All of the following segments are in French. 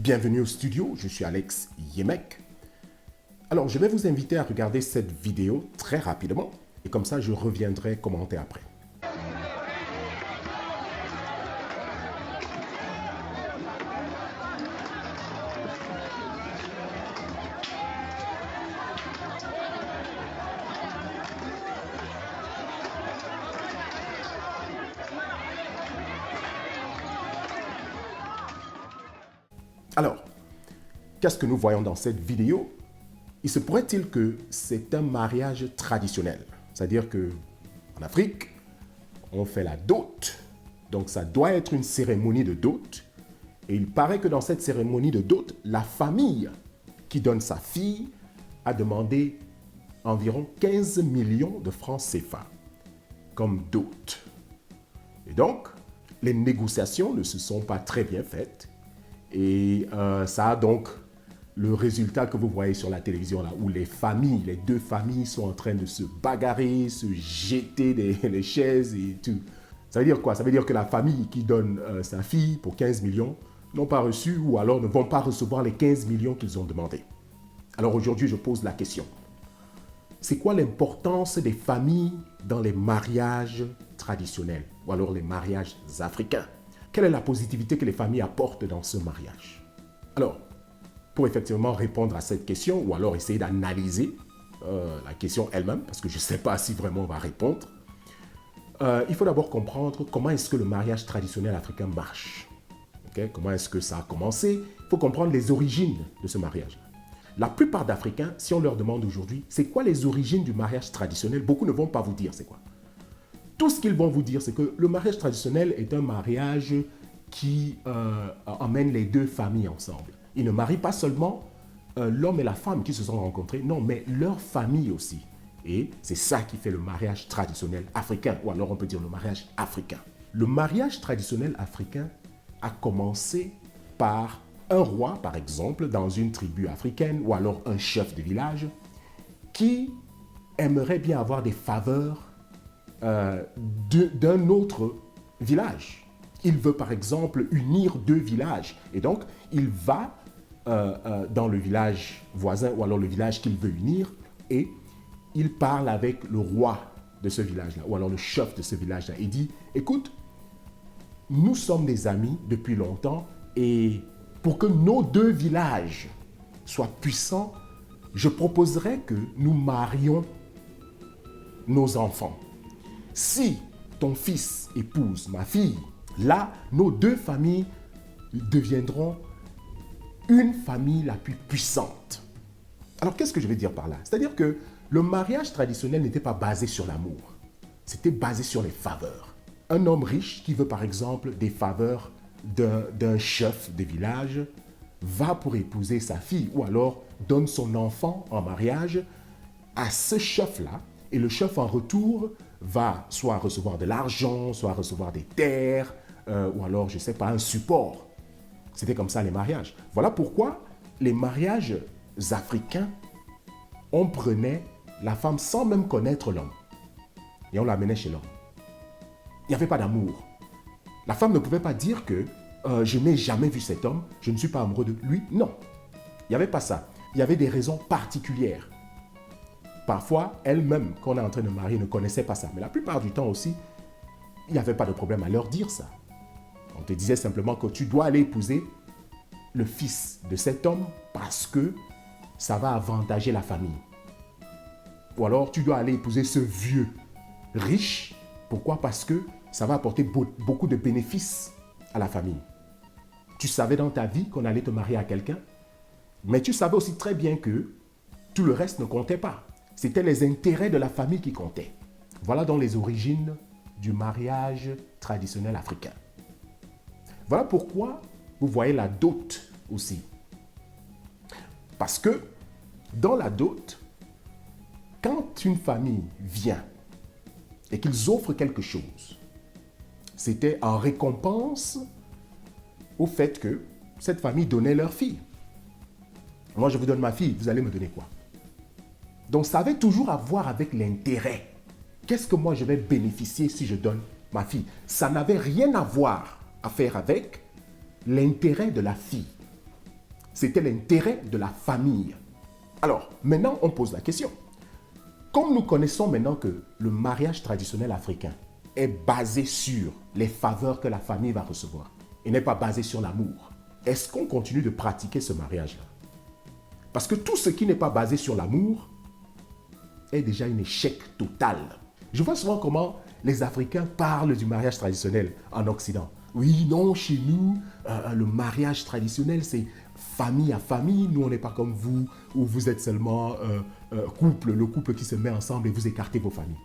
Bienvenue au studio, je suis Alex Yemek. Alors, je vais vous inviter à regarder cette vidéo très rapidement et comme ça, je reviendrai commenter après. Alors, qu'est-ce que nous voyons dans cette vidéo? Il se pourrait-il que c'est un mariage traditionnel, c'est-à-dire qu'en Afrique, on fait la dot, donc ça doit être une cérémonie de dot, et il paraît que dans cette cérémonie de dot, la famille qui donne sa fille a demandé environ 15 millions de francs CFA comme dot. Et donc, les négociations ne se sont pas très bien faites, et ça a donc le résultat que vous voyez sur la télévision là, où les deux familles sont en train de se bagarrer, se jeter les chaises et tout. Ça veut dire quoi? Ça veut dire que la famille qui donne sa fille pour 15 millions n'ont pas reçu ou alors ne vont pas recevoir les 15 millions qu'ils ont demandé. Alors aujourd'hui, je pose la question. C'est quoi l'importance des familles dans les mariages traditionnels ou alors les mariages africains? Quelle est la positivité que les familles apportent dans ce mariage? Alors, pour effectivement répondre à cette question, ou alors essayer d'analyser la question elle-même, parce que je ne sais pas si vraiment on va répondre, il faut d'abord comprendre comment est-ce que le mariage traditionnel africain marche. Okay? Comment est-ce que ça a commencé? Il faut comprendre les origines de ce mariage. La plupart d'Africains, si on leur demande aujourd'hui, c'est quoi les origines du mariage traditionnel, beaucoup ne vont pas vous dire c'est quoi. Tout ce qu'ils vont vous dire, c'est que le mariage traditionnel est un mariage qui emmène les deux familles ensemble. Ils ne marient pas seulement l'homme et la femme qui se sont rencontrés, non, mais leur famille aussi. Et c'est ça qui fait le mariage traditionnel africain, ou alors on peut dire le mariage africain. Le mariage traditionnel africain a commencé par un roi, par exemple, dans une tribu africaine, ou alors un chef de village, qui aimerait bien avoir des faveurs d'un autre village. Il veut par exemple unir deux villages et donc il va dans le village voisin ou alors le village qu'il veut unir et il parle avec le roi de ce village-là ou alors le chef de ce village-là et dit « Écoute, nous sommes des amis depuis longtemps et pour que nos deux villages soient puissants, je proposerais que nous marions nos enfants. Si ton fils épouse ma fille, là, nos deux familles deviendront une famille la plus puissante. » Alors, qu'est-ce que je veux dire par là? C'est-à-dire que le mariage traditionnel n'était pas basé sur l'amour. C'était basé sur les faveurs. Un homme riche qui veut, par exemple, des faveurs d'un chef de village va pour épouser sa fille ou alors donne son enfant en mariage à ce chef-là et le chef en retour va soit recevoir de l'argent, soit recevoir des terres, ou alors, je ne sais pas, un support. C'était comme ça les mariages. Voilà pourquoi les mariages africains, on prenait la femme sans même connaître l'homme. Et on l'amenait chez l'homme. Il n'y avait pas d'amour. La femme ne pouvait pas dire que je n'ai jamais vu cet homme, je ne suis pas amoureux de lui. Non, il n'y avait pas ça. Il y avait des raisons particulières. Parfois, elle-même, qu'on est en train de marier, ne connaissait pas ça. Mais la plupart du temps aussi, il n'y avait pas de problème à leur dire ça. On te disait simplement que tu dois aller épouser le fils de cet homme parce que ça va avantager la famille. Ou alors, tu dois aller épouser ce vieux riche. Pourquoi? Parce que ça va apporter beaucoup de bénéfices à la famille. Tu savais dans ta vie qu'on allait te marier à quelqu'un, mais tu savais aussi très bien que tout le reste ne comptait pas. C'était les intérêts de la famille qui comptaient. Voilà donc les origines du mariage traditionnel africain. Voilà pourquoi vous voyez la dot aussi. Parce que dans la dot, quand une famille vient et qu'ils offrent quelque chose, c'était en récompense au fait que cette famille donnait leur fille. Moi, je vous donne ma fille, vous allez me donner quoi? Donc, ça avait toujours à voir avec l'intérêt. Qu'est-ce que moi, je vais bénéficier si je donne ma fille? Ça n'avait rien à faire avec l'intérêt de la fille. C'était l'intérêt de la famille. Alors, maintenant, on pose la question. Comme nous connaissons maintenant que le mariage traditionnel africain est basé sur les faveurs que la famille va recevoir et n'est pas basé sur l'amour, est-ce qu'on continue de pratiquer ce mariage-là? Parce que tout ce qui n'est pas basé sur l'amour est déjà un échec total. Je vois souvent comment les Africains parlent du mariage traditionnel en Occident. Oui, non, chez nous, le mariage traditionnel, c'est famille à famille. Nous, on n'est pas comme vous, où vous êtes seulement couple, le couple qui se met ensemble et vous écartez vos familles.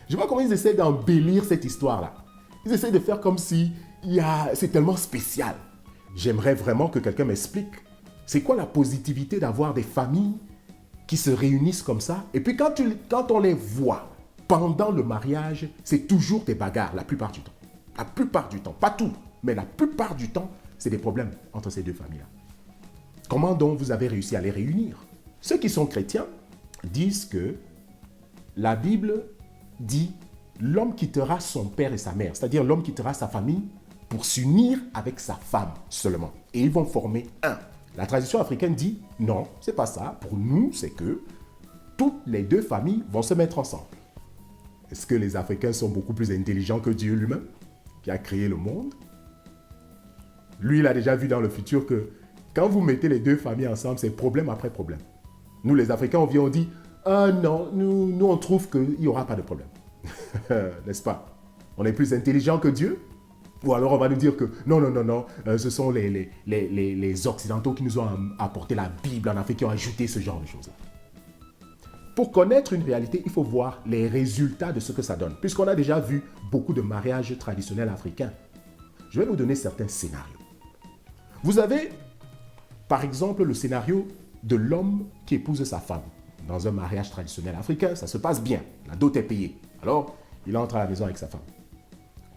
Je vois comment ils essaient d'embellir cette histoire-là. Ils essaient de faire comme si c'est tellement spécial. J'aimerais vraiment que quelqu'un m'explique c'est quoi la positivité d'avoir des familles qui se réunissent comme ça. Et puis quand on les voit pendant le mariage, c'est toujours des bagarres la plupart du temps. La plupart du temps, pas tout, mais la plupart du temps, c'est des problèmes entre ces deux familles-là. Comment donc vous avez réussi à les réunir? Ceux qui sont chrétiens disent que la Bible dit l'homme quittera son père et sa mère, c'est-à-dire l'homme quittera sa famille pour s'unir avec sa femme seulement. Et ils vont former un. La tradition africaine dit non, c'est pas ça. Pour nous, c'est que toutes les deux familles vont se mettre ensemble. Est-ce que les Africains sont beaucoup plus intelligents que Dieu lui-même, qui a créé le monde? Lui, il a déjà vu dans le futur que quand vous mettez les deux familles ensemble, c'est problème après problème. Nous, les Africains, on vient, on dit ah non, nous on trouve qu'il n'y aura pas de problème. N'est-ce pas? On est plus intelligent que Dieu? Ou alors on va nous dire que non, ce sont les Occidentaux qui nous ont apporté la Bible en Afrique, qui ont ajouté ce genre de choses-là. Pour connaître une réalité, il faut voir les résultats de ce que ça donne. Puisqu'on a déjà vu beaucoup de mariages traditionnels africains, je vais vous donner certains scénarios. Vous avez, par exemple, le scénario de l'homme qui épouse sa femme. Dans un mariage traditionnel africain, ça se passe bien. La dot est payée. Alors, il entre à la maison avec sa femme.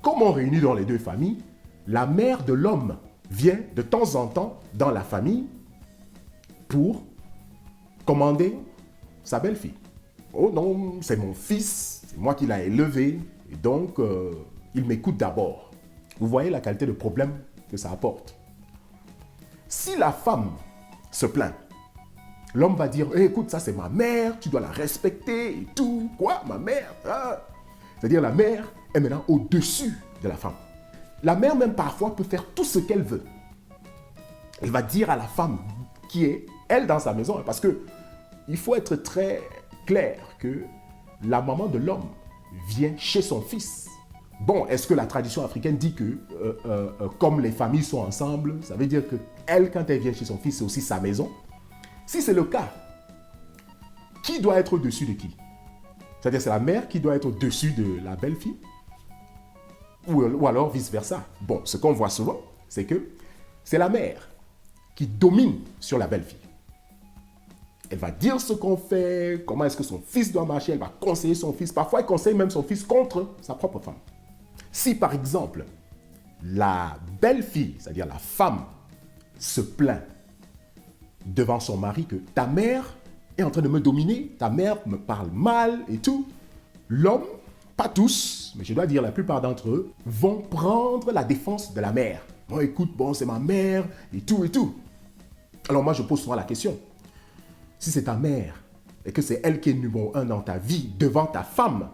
Comme on réunit dans les deux familles, la mère de l'homme vient de temps en temps dans la famille pour commander sa belle-fille. Oh non, c'est mon fils, c'est moi qui l'ai élevé, et donc il m'écoute d'abord. Vous voyez la qualité de problème que ça apporte. Si la femme se plaint, l'homme va dire écoute, ça c'est ma mère, tu dois la respecter et tout. Quoi, ma mère? C'est-à-dire la mère est maintenant au-dessus de la femme. La mère même parfois peut faire tout ce qu'elle veut. Elle va dire à la femme qui est elle dans sa maison, parce que il faut être très clair que la maman de l'homme vient chez son fils. Bon, est-ce que la tradition africaine dit que comme les familles sont ensemble, ça veut dire que elle, quand elle vient chez son fils, c'est aussi sa maison? Si c'est le cas, qui doit être au-dessus de qui? C'est-à-dire c'est la mère qui doit être au-dessus de la belle-fille? Ou alors vice-versa. Bon, ce qu'on voit souvent, c'est que c'est la mère qui domine sur la belle-fille. Elle va dire ce qu'on fait, comment est-ce que son fils doit marcher, elle va conseiller son fils. Parfois, elle conseille même son fils contre sa propre femme. Si, par exemple, la belle-fille, c'est-à-dire la femme, se plaint devant son mari que ta mère est en train de me dominer, ta mère me parle mal et tout, l'homme, pas tous, mais je dois dire la plupart d'entre eux, vont prendre la défense de la mère. Bon, écoute, bon, c'est ma mère et tout et tout. Alors moi, je pose souvent la question. Si c'est ta mère et que c'est elle qui est numéro un dans ta vie, devant ta femme,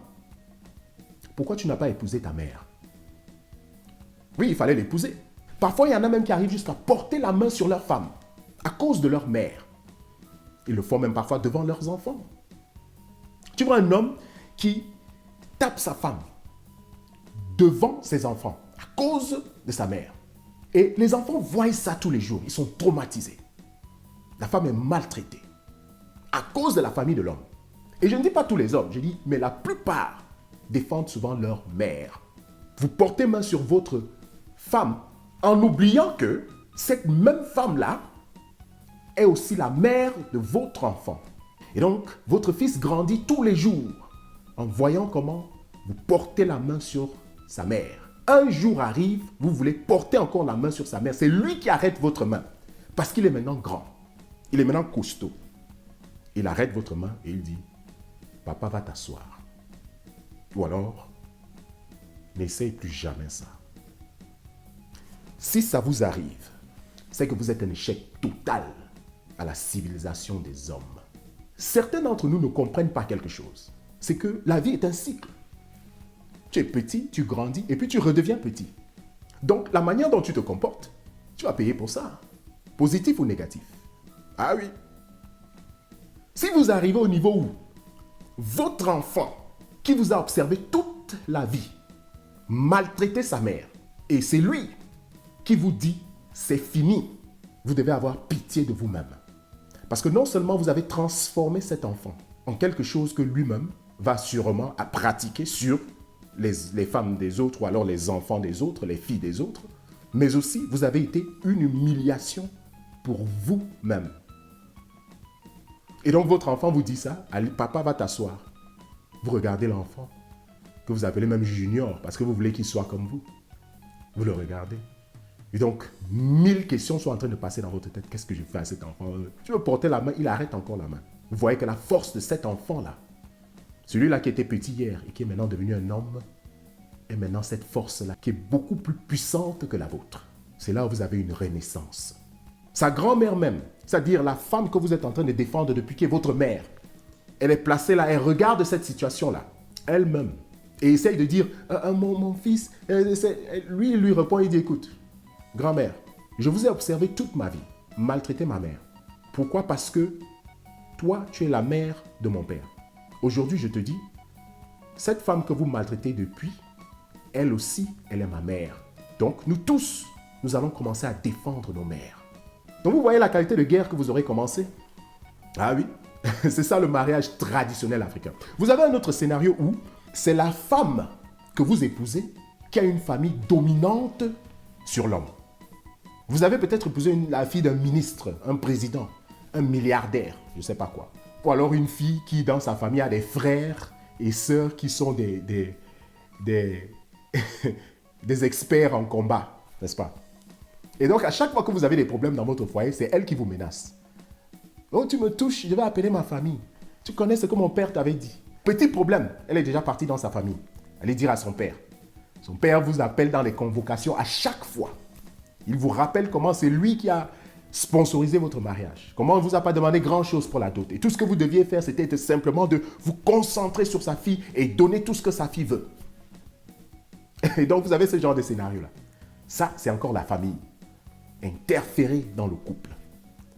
pourquoi tu n'as pas épousé ta mère? Oui, il fallait l'épouser. Parfois, il y en a même qui arrivent jusqu'à porter la main sur leur femme à cause de leur mère. Ils le font même parfois devant leurs enfants. Tu vois un homme qui tape sa femme devant ses enfants à cause de sa mère. Et les enfants voient ça tous les jours. Ils sont traumatisés. La femme est maltraitée à cause de la famille de l'homme. Et je ne dis pas tous les hommes, je dis, mais la plupart défendent souvent leur mère. Vous portez main sur votre femme en oubliant que cette même femme-là est aussi la mère de votre enfant. Et donc, votre fils grandit tous les jours en voyant comment vous portez la main sur sa mère. Un jour arrive, vous voulez porter encore la main sur sa mère. C'est lui qui arrête votre main parce qu'il est maintenant grand. Il est maintenant costaud. Il arrête votre main et il dit, papa va t'asseoir. Ou alors, n'essaye plus jamais ça. Si ça vous arrive, c'est que vous êtes un échec totale à la civilisation des hommes. Certains d'entre nous ne comprennent pas quelque chose. C'est que la vie est un cycle. Tu es petit, tu grandis et puis tu redeviens petit. Donc, la manière dont tu te comportes, tu vas payer pour ça. Positif ou négatif. Ah oui. Si vous arrivez au niveau où votre enfant, qui vous a observé toute la vie, maltraitait sa mère, et c'est lui qui vous dit « c'est fini », vous devez avoir pitié de vous-même. Parce que non seulement vous avez transformé cet enfant en quelque chose que lui-même va sûrement à pratiquer sur les femmes des autres ou alors les enfants des autres, les filles des autres, mais aussi vous avez été une humiliation pour vous-même. Et donc votre enfant vous dit ça, allez, papa va t'asseoir. Vous regardez l'enfant, que vous appelez même junior, parce que vous voulez qu'il soit comme vous. Vous le regardez. Et donc, 1000 questions sont en train de passer dans votre tête. Qu'est-ce que je fais à cet enfant? Tu veux porter la main, il arrête encore la main. Vous voyez que la force de cet enfant-là, celui-là qui était petit hier et qui est maintenant devenu un homme, est maintenant cette force-là qui est beaucoup plus puissante que la vôtre. C'est là où vous avez une renaissance. Sa grand-mère même, c'est-à-dire la femme que vous êtes en train de défendre depuis qui est votre mère, elle est placée là, elle regarde cette situation-là, elle-même, et essaye de dire, mon fils, lui, il lui répond, il dit, écoute, grand-mère, je vous ai observé toute ma vie, maltraiter ma mère. Pourquoi? Parce que toi, tu es la mère de mon père. Aujourd'hui, je te dis, cette femme que vous maltraitez depuis, elle aussi, elle est ma mère. Donc, nous tous, nous allons commencer à défendre nos mères. Donc, vous voyez la qualité de guerre que vous aurez commencé? Ah oui, c'est ça le mariage traditionnel africain. Vous avez un autre scénario où c'est la femme que vous épousez qui a une famille dominante sur l'homme. Vous avez peut-être épousé la fille d'un ministre, un président, un milliardaire, je ne sais pas quoi. Ou alors une fille qui, dans sa famille, a des frères et sœurs qui sont des experts en combat, n'est-ce pas? Et donc, à chaque fois que vous avez des problèmes dans votre foyer, c'est elle qui vous menace. Oh, tu me touches, je vais appeler ma famille. Tu connais ce que mon père t'avait dit. Petit problème, elle est déjà partie dans sa famille. Allez dire à son père. Son père vous appelle dans les convocations à chaque fois. Il vous rappelle comment c'est lui qui a sponsorisé votre mariage. Comment on ne vous a pas demandé grand-chose pour la dot. Et tout ce que vous deviez faire, c'était simplement de vous concentrer sur sa fille et donner tout ce que sa fille veut. Et donc, vous avez ce genre de scénario-là. Ça, c'est encore la famille. Interférer dans le couple.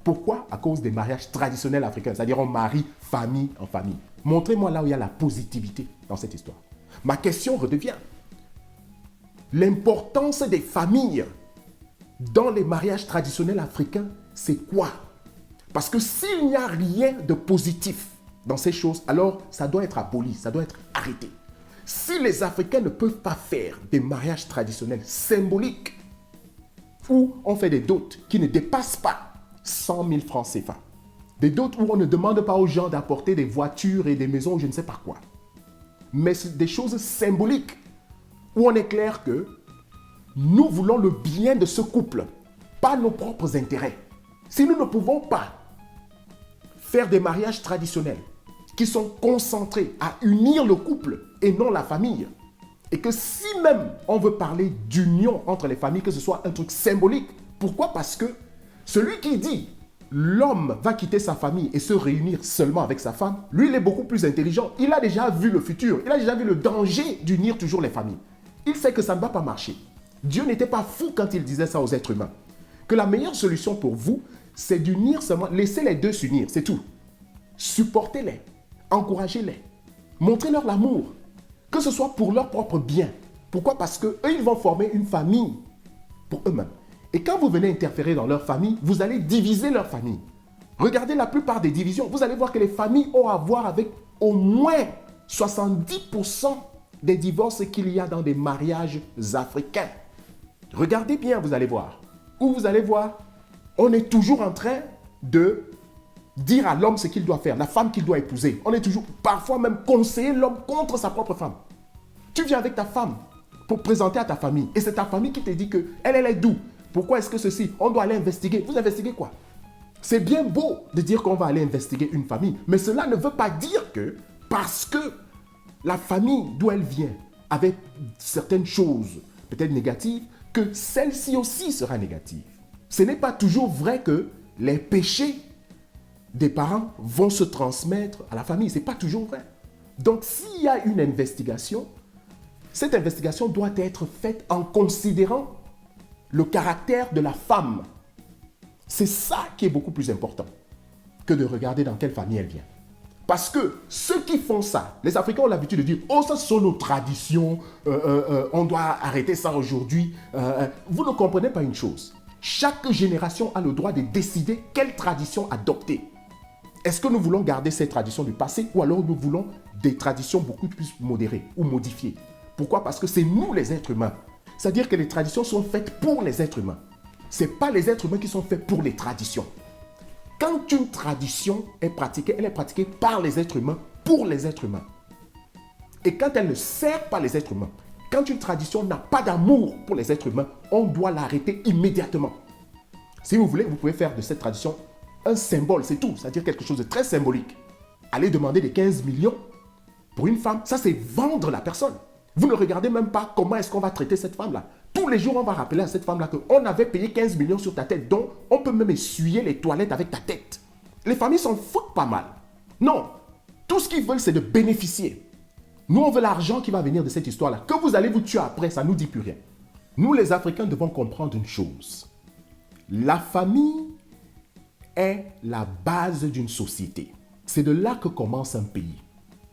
Pourquoi? À cause des mariages traditionnels africains. C'est-à-dire, on marie famille en famille. Montrez-moi là où il y a la positivité dans cette histoire. Ma question redevient. L'importance des familles dans les mariages traditionnels africains, c'est quoi? Parce que s'il n'y a rien de positif dans ces choses, alors ça doit être aboli, ça doit être arrêté. Si les Africains ne peuvent pas faire des mariages traditionnels symboliques, où on fait des dots qui ne dépassent pas 100 000 francs CFA, des dots où on ne demande pas aux gens d'apporter des voitures et des maisons ou je ne sais pas quoi, mais c'est des choses symboliques, où on est clair que nous voulons le bien de ce couple, pas nos propres intérêts. Si nous ne pouvons pas faire des mariages traditionnels qui sont concentrés à unir le couple et non la famille, et que si même on veut parler d'union entre les familles, que ce soit un truc symbolique, pourquoi? Parce que celui qui dit l'homme va quitter sa famille et se réunir seulement avec sa femme, lui il est beaucoup plus intelligent, il a déjà vu le futur, il a déjà vu le danger d'unir toujours les familles. Il sait que ça ne va pas marcher. Dieu n'était pas fou quand il disait ça aux êtres humains. Que la meilleure solution pour vous, c'est d'unir seulement, laissez les deux s'unir, c'est tout. Supportez-les, encouragez-les, montrez-leur l'amour, que ce soit pour leur propre bien. Pourquoi? Parce qu'eux, ils vont former une famille pour eux-mêmes. Et quand vous venez interférer dans leur famille, vous allez diviser leur famille. Regardez la plupart des divisions, vous allez voir que les familles ont à voir avec au moins 70% des divorces qu'il y a dans des mariages africains. Regardez bien, vous allez voir. Où vous allez voir, on est toujours en train de dire à l'homme ce qu'il doit faire, la femme qu'il doit épouser. On est toujours, parfois même, conseiller l'homme contre sa propre femme. Tu viens avec ta femme pour présenter à ta famille. Et c'est ta famille qui te dit que elle est d'où? Pourquoi est-ce que ceci? On doit aller investiguer. Vous investiguez quoi? C'est bien beau de dire qu'on va aller investiguer une famille. Mais cela ne veut pas dire que, parce que la famille d'où elle vient, avec certaines choses peut-être négatives, que celle-ci aussi sera négative. Ce n'est pas toujours vrai que les péchés des parents vont se transmettre à la famille. Ce n'est pas toujours vrai. Donc, s'il y a une investigation, cette investigation doit être faite en considérant le caractère de la femme. C'est ça qui est beaucoup plus important que de regarder dans quelle famille elle vient. Parce que ceux qui font ça, les Africains ont l'habitude de dire « Oh, ça sont nos traditions, on doit arrêter ça aujourd'hui. » Vous ne comprenez pas une chose. Chaque génération a le droit de décider quelle tradition adopter. Est-ce que nous voulons garder ces traditions du passé ou alors nous voulons des traditions beaucoup plus modérées ou modifiées? Pourquoi? Parce que c'est nous les êtres humains. C'est-à-dire que les traditions sont faites pour les êtres humains. Ce n'est pas les êtres humains qui sont faits pour les traditions. Quand une tradition est pratiquée, elle est pratiquée par les êtres humains, pour les êtres humains. Et quand elle ne sert pas les êtres humains, quand une tradition n'a pas d'amour pour les êtres humains, on doit l'arrêter immédiatement. Si vous voulez, vous pouvez faire de cette tradition un symbole, c'est tout. C'est-à-dire quelque chose de très symbolique. Aller demander des 15 millions pour une femme, ça c'est vendre la personne. Vous ne regardez même pas comment est-ce qu'on va traiter cette femme-là. Tous les jours, on va rappeler à cette femme-là qu'on avait payé 15 millions sur ta tête, donc on peut même essuyer les toilettes avec ta tête. Les familles s'en foutent pas mal. Non, tout ce qu'ils veulent, c'est de bénéficier. Nous, on veut l'argent qui va venir de cette histoire-là. Que vous allez vous tuer après, ça ne nous dit plus rien. Nous, les Africains, devons comprendre une chose. La famille est la base d'une société. C'est de là que commence un pays.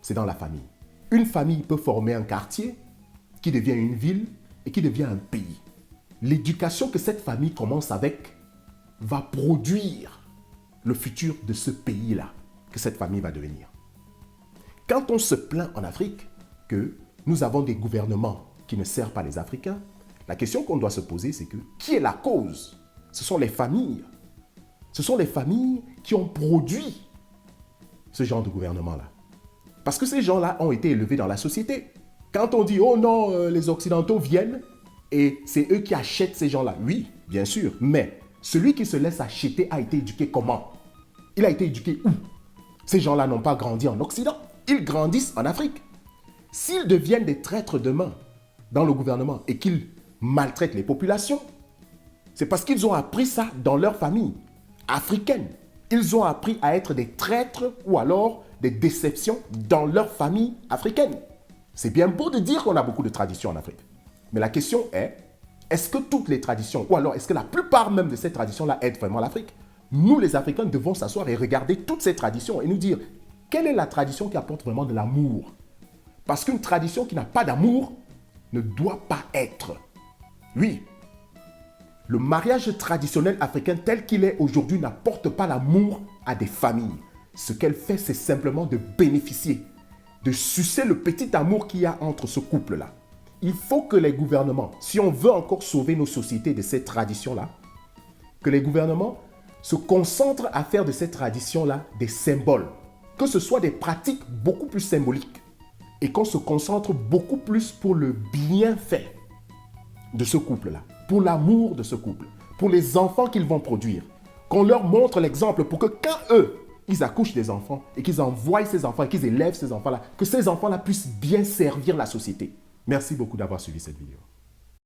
C'est dans la famille. Une famille peut former un quartier qui devient une ville et qui devient un pays. L'éducation que cette famille commence avec va produire le futur de ce pays-là que cette famille va devenir. Quand on se plaint en Afrique que nous avons des gouvernements qui ne servent pas les Africains, la question qu'on doit se poser, c'est que qui est la cause? Ce sont les familles. Ce sont les familles qui ont produit ce genre de gouvernement-là. Parce que ces gens-là ont été élevés dans la société. Quand on dit « Oh non, les Occidentaux viennent et c'est eux qui achètent ces gens-là », oui, bien sûr, mais celui qui se laisse acheter a été éduqué comment? Il a été éduqué où? Ces gens-là n'ont pas grandi en Occident, ils grandissent en Afrique. S'ils deviennent des traîtres demain dans le gouvernement et qu'ils maltraitent les populations, c'est parce qu'ils ont appris ça dans leur famille africaine. Ils ont appris à être des traîtres ou alors des déceptions dans leur famille africaine. C'est bien beau de dire qu'on a beaucoup de traditions en Afrique. Mais la question est-ce que toutes les traditions, ou alors est-ce que la plupart même de ces traditions-là aident vraiment l'Afrique? Nous, les Africains, devons s'asseoir et regarder toutes ces traditions et nous dire quelle est la tradition qui apporte vraiment de l'amour? Parce qu'une tradition qui n'a pas d'amour ne doit pas être. Oui, le mariage traditionnel africain tel qu'il est aujourd'hui n'apporte pas l'amour à des familles. Ce qu'elle fait, c'est simplement de bénéficier, de sucer le petit amour qu'il y a entre ce couple-là. Il faut que les gouvernements, si on veut encore sauver nos sociétés de ces traditions-là, que les gouvernements se concentrent à faire de ces traditions-là des symboles, que ce soit des pratiques beaucoup plus symboliques et qu'on se concentre beaucoup plus pour le bienfait de ce couple-là, pour l'amour de ce couple, pour les enfants qu'ils vont produire, qu'on leur montre l'exemple pour que quand eux, ils accouchent des enfants et qu'ils envoient ces enfants et qu'ils élèvent ces enfants-là, que ces enfants-là puissent bien servir la société. Merci beaucoup d'avoir suivi cette vidéo.